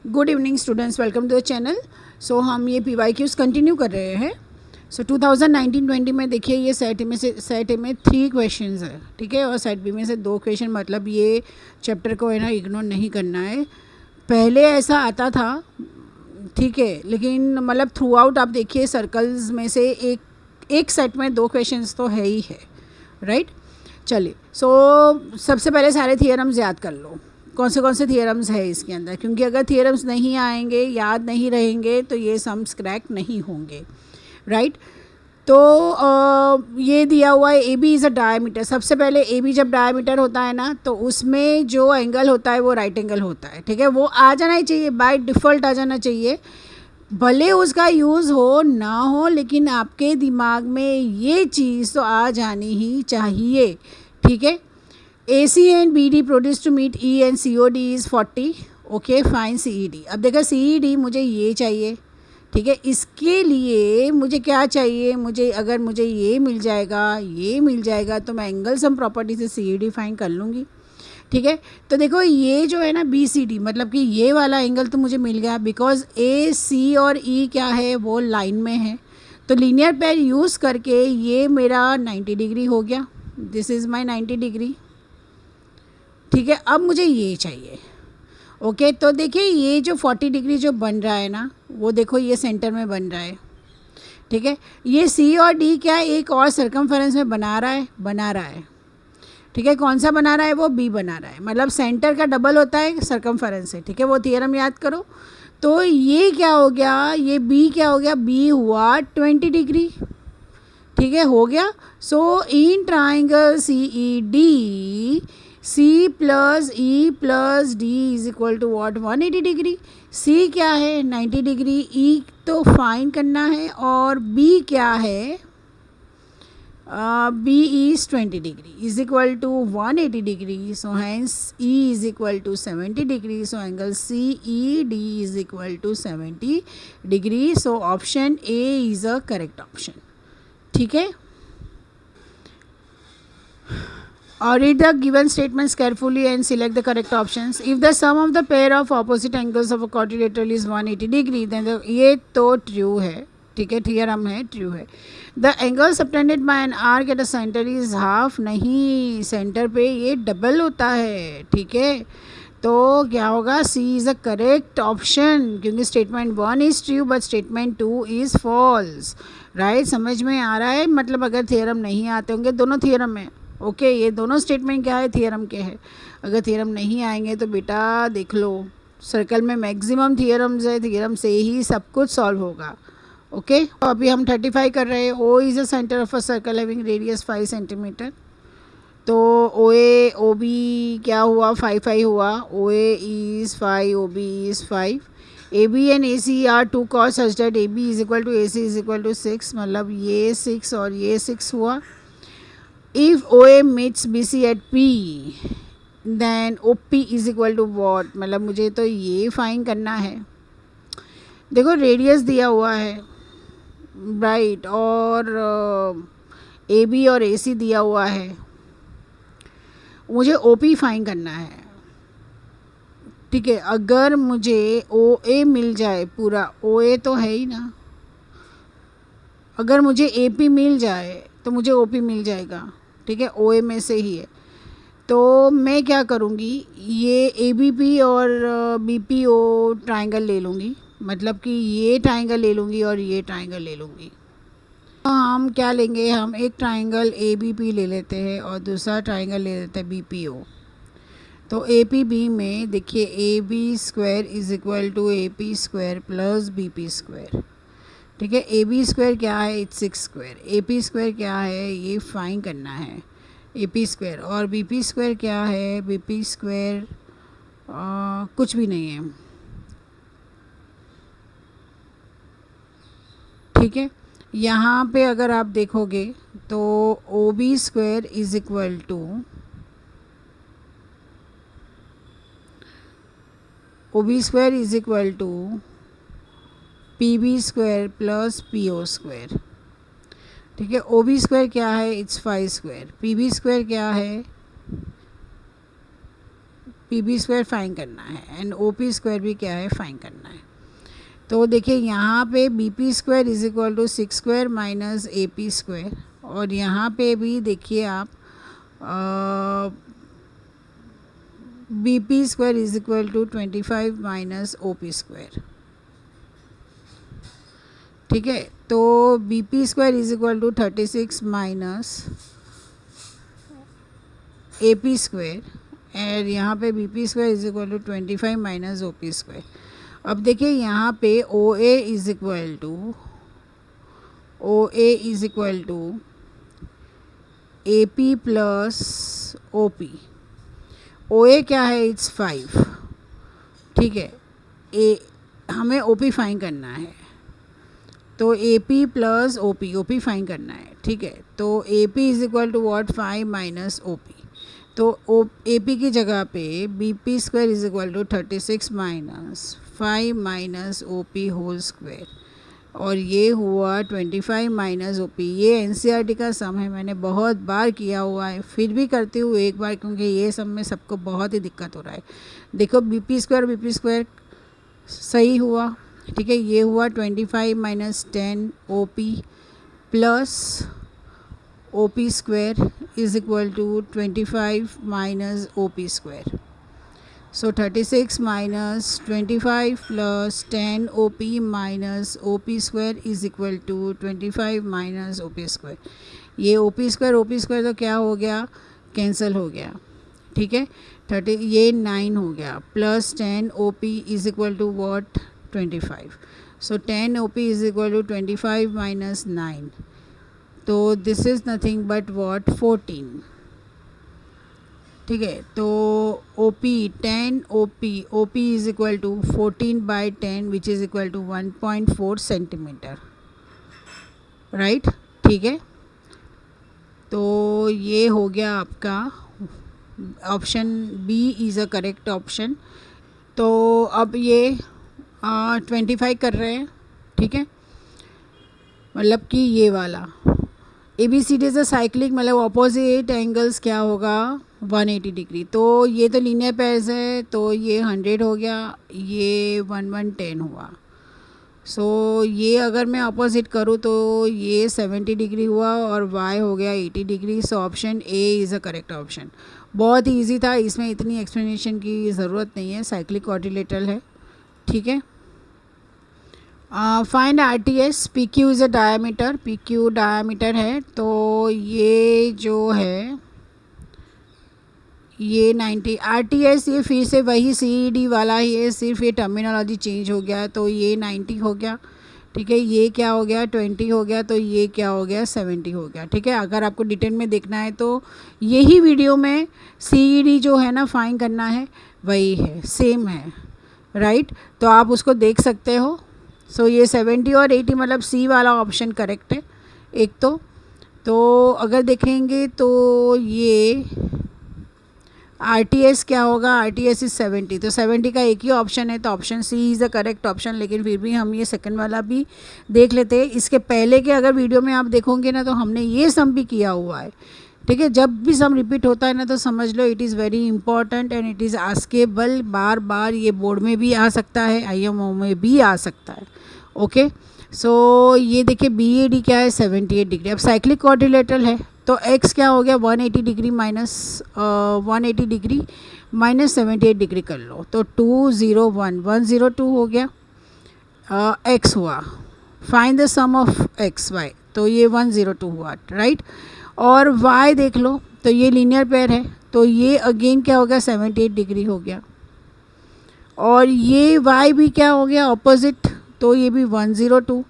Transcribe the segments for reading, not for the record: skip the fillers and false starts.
Good evening students, welcome to the channel. So हम ये PYQs continue कर रहे हैं। सो 2019-20 में देखिए ये सेट ए में 3 क्वेश्चंस है, ठीक है, और सेट बी में से 2 क्वेश्चन। मतलब ये चैप्टर को है ना इग्नोर नहीं करना है। पहले ऐसा आता था, ठीक है, लेकिन मतलब थ्रू आउट आप देखिए सर्कल्स में से एक सेट में 2 क्वेश्चंस तो है ही है, राइट। चलिए, सो सबसे पहले सारे थियरम्स याद कर लो, कौन से थियरम्स है इसके अंदर, क्योंकि अगर थियरम्स नहीं आएंगे, याद नहीं रहेंगे, तो ये सम्स क्रैक नहीं होंगे, राइट। तो ये दिया हुआ है A B is a diameter. सबसे पहले ए बी जब डायमीटर होता है ना, तो उसमें जो एंगल होता है वो राइट एंगल होता है, ठीक है। वो आ जाना ही चाहिए, बाय डिफ़ॉल्ट आ जाना चाहिए, भले उसका यूज़ हो ना हो, लेकिन आपके दिमाग में ये चीज़ तो आ जानी ही चाहिए, ठीक है। AC and BD produced to meet E and COD is 40. Okay fine, CED। अब देखो CED मुझे ये चाहिए, ठीक है। इसके लिए मुझे क्या चाहिए, अगर मुझे ये मिल जाएगा तो मैं एंगल सम प्रॉपर्टी से CED फाइन कर लूँगी, ठीक है। तो देखो ये जो है ना BCD, मतलब कि ये वाला एंगल तो मुझे मिल गया, बिकॉज AC और E क्या है, वो लाइन में है। तो लीनियर पेयर यूज़ करके ये मेरा 90 डिग्री हो गया। दिस इज़ माई 90 डिग्री, ठीक है। अब मुझे ये चाहिए, ओके। तो देखिए ये जो 40 डिग्री जो बन रहा है ना, वो देखो ये सेंटर में बन रहा है, ठीक है। ये C और D क्या एक और सर्कमफेरेंस में बना रहा है, ठीक है। कौन सा बना रहा है, वो B बना रहा है, मतलब सेंटर का डबल होता है सर्कमफेरेंस से, ठीक है। वो थियरम याद करो। तो ये क्या हो गया, ये B क्या हो गया, B हुआ 20 डिग्री, ठीक है, हो गया। So in triangle CED C plus E plus D is equal to what, 180 degree. C क्या है, 90 डिग्री। E तो फाइन करना है, और B क्या है, B is 20 degree is equal to 180 degree. So hence E is equal to 70 degree. So angle CED is equal to 70 degree. So option A is a correct option, ठीक है। Read the given statements carefully and select the correct options. If the sum of the pair of opposite angles of a quadrilateral is 180 degree, then ये तो true है, ठीक है, theorem है, true है। The angle subtended by an arc at a center is half, नहीं, centre पे ये डबल होता है, ठीक है। तो क्या होगा, C is a correct option, क्योंकि statement 1 is true but statement 2 is false, right. समझ में आ रहा है, मतलब अगर थियरम नहीं आते होंगे, दोनों थियरम में, ओके, ये दोनों स्टेटमेंट क्या है, थियरम के हैं। अगर थियरम नहीं आएंगे तो बेटा देख लो, सर्कल में मैक्सिमम थियरम्स है, थियरम से ही सब कुछ सॉल्व होगा, ओके। तो अभी हम 35 कर रहे हैं। O is a centre of a circle having radius 5 centimetre. तो OA OB क्या हुआ, 5 हुआ। OA is 5, OB is 5। AB and AC are 2 cos such that AB is equal to AC is equal to 6, मतलब ये 6 और ये 6 हुआ। If OA meets BC at P, then OP is equal to what, मतलब मुझे तो ये fine करना है। देखो रेडियस दिया हुआ है, राइट, और AB और AC दिया हुआ है, मुझे OP फाइन करना है, ठीक है। अगर मुझे OA मिल जाए, पूरा OA तो है ही ना, अगर मुझे AP मिल जाए तो मुझे OP मिल जाएगा, ठीक है, OA में से ही है। तो मैं क्या करूँगी, ये ABP और BPO ट्राइंगल ले लूँगी, मतलब कि ये ट्राइंगल ले लूँगी और ये ट्राइंगल ले लूँगी। तो हम क्या लेंगे, हम एक ट्राइंगल ABP ले लेते हैं और दूसरा ट्राइंगल ले लेते हैं BPO। तो APB में देखिए AB square is equal to AP square plus BP square, ठीक है। AB स्क्वायर क्या है, इट्स 6 स्क्वायर। AP स्क्वायर क्या है, ये फाइन करना है, AP स्क्वायर। और BP स्क्वायर क्या है, BP स्क्वायर कुछ भी नहीं है, ठीक है। यहाँ पे अगर आप देखोगे तो OB square is equal to OB square is equal to PB square plus PO square, ठीक है। OB स्क्वायर क्या है, इट्स 5 स्क्वायर। PB स्क्वायर क्या है, पी बी स्क्वायर फाइन करना है एंड ओ पी स्क्वायर भी क्या है फाइन करना है। तो देखिए यहाँ पे B P square is equal to 6 square minus A P square, और यहाँ पे भी देखिए आप B P square is equal to 25 minus O P square. ठीक है, तो B P square is equal to 36 minus A P square, और यहाँ पे B P square is equal to 25 minus O P square. अब देखिए यहाँ पे O A is equal to A P plus O P. O A क्या है, it's 5। ठीक है, हमें ओ पी फाइन करना है, तो A P plus O P find करना है। ठीक है, तो A P is equal to what 5 minus O P. तो ए पी की जगह पे B P square is equal to 36 minus 5 minus O P whole square, और ये हुआ 25 माइनस ओ पी। ये एनसीईआरटी का सम है, मैंने बहुत बार किया हुआ है, फिर भी करती हूँ एक बार क्योंकि ये सम में सबको बहुत ही दिक्कत हो रहा है। देखो बी पी स्क्वायर सही हुआ। ठीक है, ये हुआ 25 minus 10 O P plus O P square is equal to 25 minus O P square. So 36 minus 25 plus 10 OP minus OP square is equal to 25 minus OP square। ये OP square तो क्या हो गया, कैंसिल हो गया। ठीक है, 30 ये 9 हो गया plus 10 OP is equal to what 25। So 10 OP is equal to 25 minus 9, तो this is nothing but what 14। ठीक है, तो O P 10 O P is equal to 14/10 which is equal to 1.4 centimetre. Right, ठीक है, तो ये हो गया आपका option B is a correct option. तो अब ये 25 कर रहे हैं। ठीक है, मतलब कि ये वाला A B C D is a cyclic, मतलब ऑपोजिट एंगल्स क्या होगा 180 डिग्री। तो ये तो लीनियर पेयर्स है, तो ये 100 हो गया, ये 110 हुआ। सो ये अगर मैं अपोजिट करूँ तो ये 70 डिग्री हुआ और y हो गया 80 degree. So option A is a correct option. बहुत ही ईजी था, इसमें इतनी एक्सप्लेनेशन की ज़रूरत नहीं है, साइक्लिक क्वाड्रिलेटरल है। ठीक है, find R T S. P Q is a diameter, P Q diameter है, तो ये जो है ये 90। आर टी एस ये फिर से वही सी ई डी वाला ही है, सिर्फ ये टर्मिनोलॉजी चेंज हो गया, तो ये 90 हो गया। ठीक है, ये क्या हो गया 20 हो गया, तो ये क्या हो गया 70 हो गया। ठीक है, अगर आपको डिटेल में देखना है तो यही वीडियो में सी ई डी जो है ना फाइन करना है, वही है, सेम है। राइट, तो आप उसको देख सकते हो। सो ये 70 और 80 मतलब सी वाला ऑप्शन करेक्ट है एक तो अगर देखेंगे तो ये आर टी एस क्या होगा, आर टी एस इज 70, तो 70 का एक ही ऑप्शन है, तो option C is the correct option. लेकिन फिर भी हम ये सेकंड वाला भी देख लेते हैं। इसके पहले के अगर वीडियो में आप देखोगे ना तो हमने ये सम भी किया हुआ है। ठीक है, जब भी सम रिपीट होता है ना तो समझ लो it is very important and it is askable. बार बार ये बोर्ड में भी आ सकता है, IMO में भी आ सकता है। ओके, सो ये देखिए बी ए डी क्या है 78 डिग्री। अब साइक्लिक क्वाड्रिलेटरल है तो x क्या हो गया 180 degree minus 180 degree minus 78 degree कर लो, तो 201 102 हो गया। x हुआ, find the sum of x y, तो ये 102 हुआ। राइट, और y देख लो, तो ये लीनियर पेयर है, तो ये अगेन क्या हो गया 78 डिग्री हो गया। और ये y भी क्या हो गया ऑपोजिट, तो ये भी 102,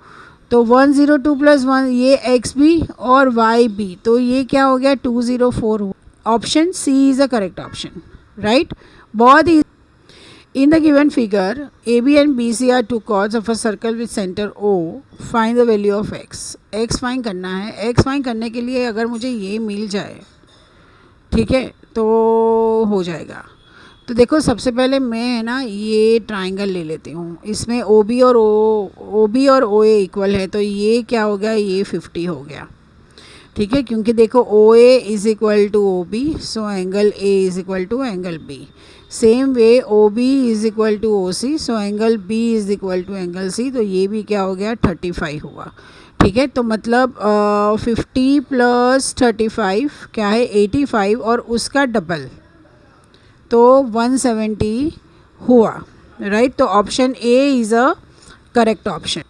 तो 102 प्लस 1 ये x भी और y भी, तो ये क्या हो गया 204 हुआ। Option C is a correct option. Right, बहुत ही। In the given figure A B and B C are two chords of a circle with centre O, find the value of x find करना है। x find करने के लिए अगर मुझे ये मिल जाए, ठीक है, तो हो जाएगा। तो देखो सबसे पहले मैं है ना ये ट्राइंगल ले लेती हूँ, इसमें ओ बी और ओ ए इक्वल है, तो ये क्या हो गया ये 50 हो गया। ठीक है, क्योंकि देखो O A is equal to O B, so angle A is equal to angle B. Same way O B is equal to O C, so angle B is equal to angle C, तो ये भी क्या हो गया 35 हुआ। ठीक है, तो मतलब 50 प्लस 35 क्या है 85 और उसका डबल तो 170 हुआ, राइट। तो option A is a correct option.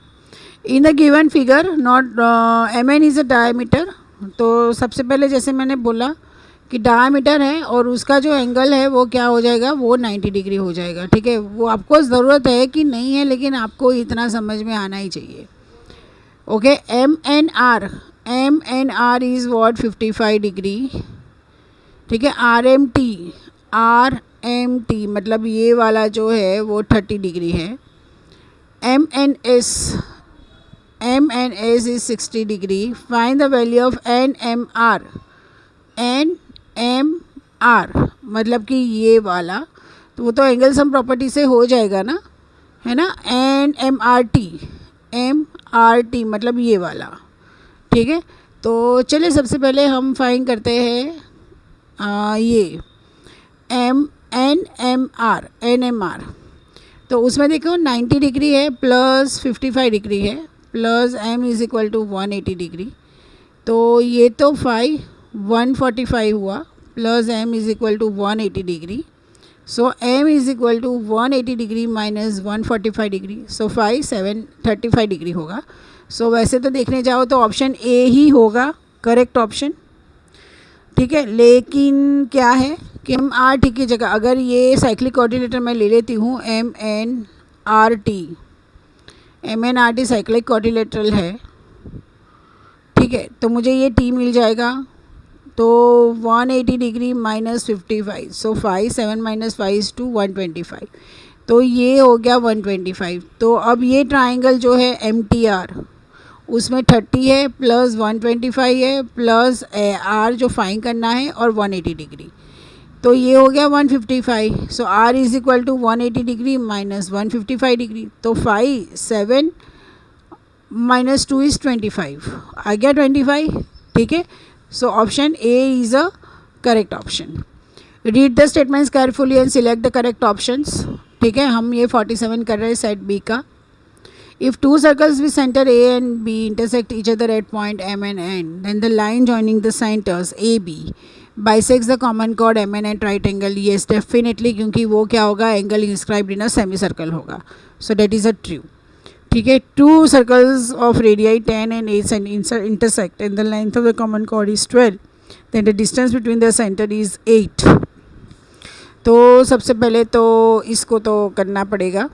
In the given figure not M N is a diameter, तो सबसे पहले जैसे मैंने बोला कि डायमीटर है और उसका जो एंगल है वो क्या हो जाएगा, वो 90 डिग्री हो जाएगा। ठीक है, वो आपको ज़रूरत है कि नहीं है, लेकिन आपको इतना समझ में आना ही चाहिए। Okay, M N R is what 55 degree. ठीक है, आर एम टी मतलब ये वाला जो है वो 30 डिग्री है। M N S is 60 degree. Find the value of N M R मतलब कि ये वाला, तो वो तो एंगल सम प्रॉपर्टी से हो जाएगा ना, है ना। एन एम आर टी मतलब ये वाला। ठीक है, तो चलिए सबसे पहले हम फाइंड करते हैं ये एन एम आर। तो उसमें देखो 90 डिग्री है प्लस 55 डिग्री है plus M is equal to 180 degree, तो ये तो 145 हुआ plus M is equal to 180 degree. So M is equal to 180 degree minus 145 degree, so 735 degree होगा। सो वैसे तो देखने जाओ तो ऑप्शन ए ही होगा करेक्ट ऑप्शन। ठीक है, लेकिन क्या है कि एम आर टी की जगह अगर ये साइक्लिक कोऑर्डिनेटर मैं ले लेती हूँ M N R T cyclic coordinator है। ठीक है, तो मुझे ये टी मिल जाएगा, तो 180 degree minus 55, so 7 minus 5 is to 125, तो ये हो गया 125। तो अब ये ट्राइंगल जो है एम टी आर उसमें 30 है प्लस 125 है प्लस आर जो फाइन करना है और 180 डिग्री, तो ये हो गया 155। So R is equal to 180 degree minus 155 degree, तो 7 माइनस 2 इज़ 25, आ गया 25। ठीक है, so option A is a correct option. Read the statements carefully and select the correct options. ठीक है, हम ये 47 कर रहे हैं सेट बी का। If two circles with center A and B intersect each other at point M and N, then the line joining the centers AB bisects the common chord MN at right angle. Yes, definitely, क्योंकि वो क्या होगा angle inscribed in a semi circle होगा, सो that is a true. ठीक है, to circles of radii 10 and 8 intersect and the length of the common chord is 12, then the distance between the center is 8। तो सबसे पहले तो इसको तो करना पड़ेगा।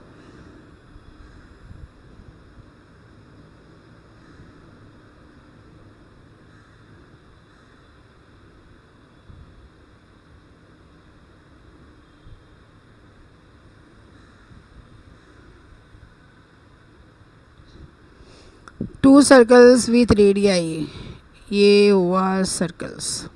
टू सर्कल्स विथ रेडियाई, ये हुआ सर्कल्स।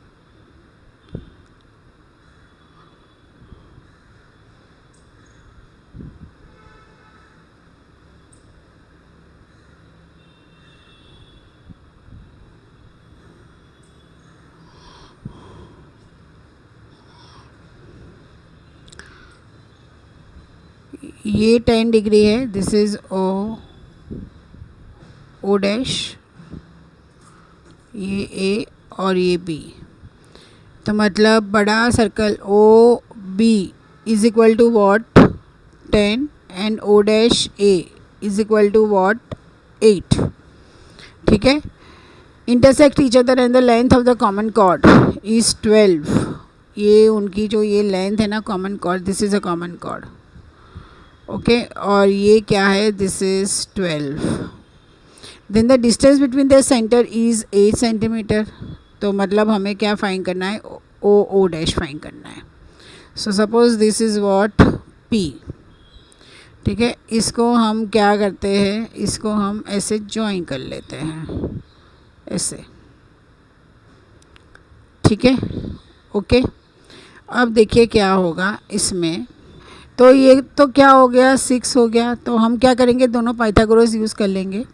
ये 10 डिग्री है, दिस इज़ ओ डैश, ये ए और ये बी, तो मतलब बड़ा circle O B is equal to what 10 and O dash A is equal to what 8। ठीक है, intersect each other and the length of the common chord is 12। ये उनकी जो ये लेंथ है ना common chord, this is a common chord. Okay, और ये क्या है, this is 12। Then the distance between the centre is 8 centimetre, तो मतलब हमें क्या फाइंड करना है, ओ डैश फाइंड करना है। So suppose this is what P. ठीक है, इसको हम क्या करते हैं, इसको हम ऐसे ज्वाइन कर लेते हैं ऐसे। ठीक है, ओके। अब देखिए क्या होगा इसमें, तो ये तो क्या हो गया 6 हो गया, तो हम क्या करेंगे, दोनों पाइथागोरस यूज़ कर लेंगे।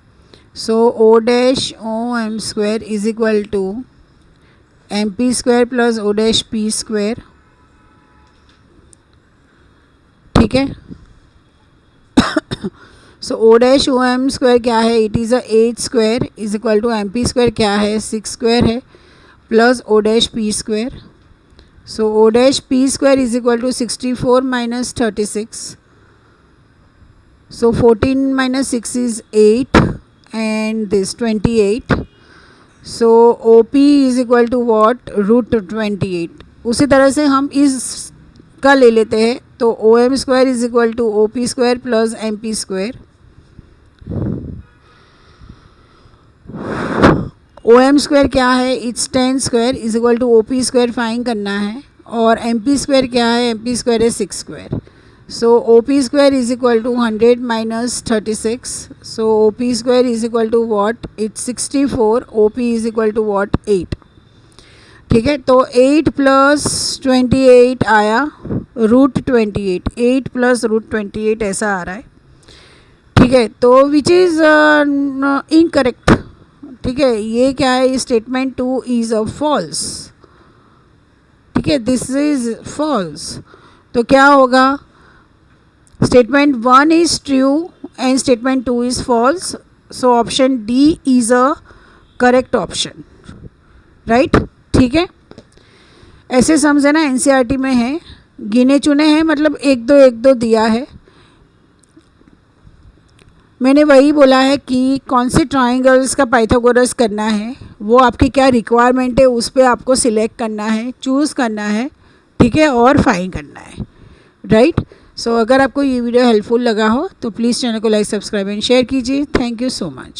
So O dash O M square is equal to M P square plus O dash P square ठीक है। So O dash O M square क्या है, it is a 8 square is equal to M P square क्या है 6 square है plus O dash P square. So O dash P square is equal to 64 minus 36। So 14 minus 6 is 8 and this 28। So O P is equal to what root 28। उसी तरह से हम इस का ले लेते हैं, तो O M square is equal to O P square plus M P square. O M square क्या है, it's 10 square is equal to O P square find करना है, और एम पी स्क्वायर क्या है, एम पी स्क्वायर है 6 square. So O P square is equal to 100 minus 36। So O P square is equal to what, it's 64, O P is equal to what 8। ठीक है, तो 8 plus 28 आया root 28, 8 plus root 28 ऐसा आ रहा है। ठीक है, तो विच इज़ इनकरेक्ट। ठीक है, ये क्या है, स्टेटमेंट 2 इज़ अ फॉल्स। ठीक है, दिस इज फॉल्स। तो क्या होगा, statement 1 is true and statement 2 is false. So option D is a correct option, right. ठीक है, ऐसे समझे ना, एनसीईआरटी में है, गिने चुने हैं, मतलब एक दो दिया है। मैंने वही बोला है कि कौन से ट्राइंगल्स का पाइथागोरस करना है, वो आपकी क्या रिक्वायरमेंट है उस पर आपको सिलेक्ट करना है, चूज़ करना है, ठीक है, और फाइंड करना है, राइट। सो अगर आपको ये वीडियो हेल्पफुल लगा हो तो प्लीज़ चैनल को लाइक, सब्सक्राइब एंड शेयर कीजिए। Thank you so much.